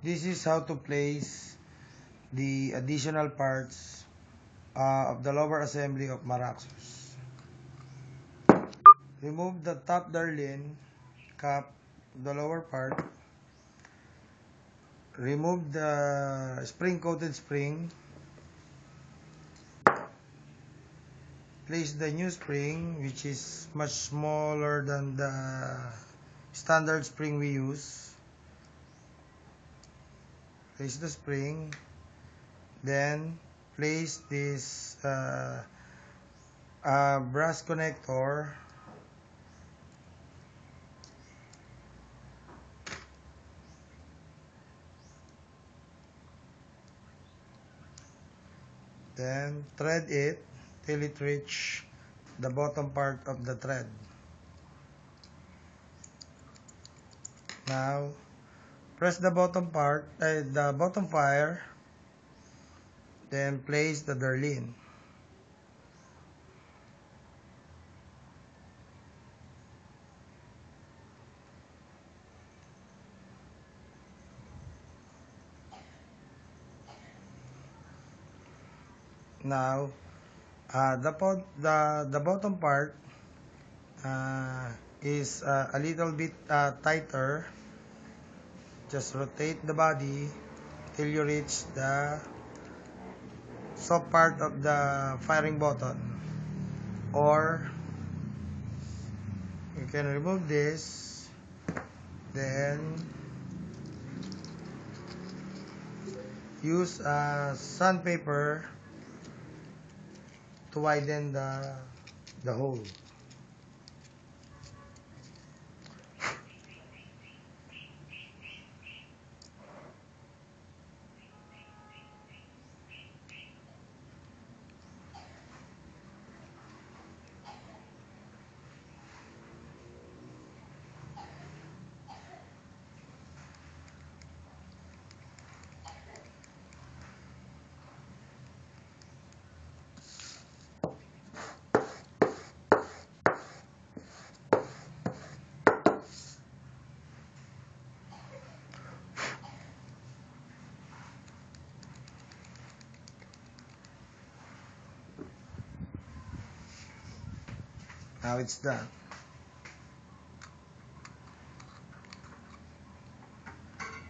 This is how to place the additional parts of the lower assembly of Maraxus. Remove the top Darlene cap, the lower part. Remove the spring-coated spring. Place the new spring, which is much smaller than the standard spring we use. Place the spring. Then place this brass connector. Then thread it till it reach the bottom part of the thread. Now press the bottom part, the bottom wire, then place the Darlene. Now the bottom part is a little bit tighter. Just rotate the body till you reach the soft part of the firing button, or you can remove this, then use sandpaper to widen the hole. Now it's done.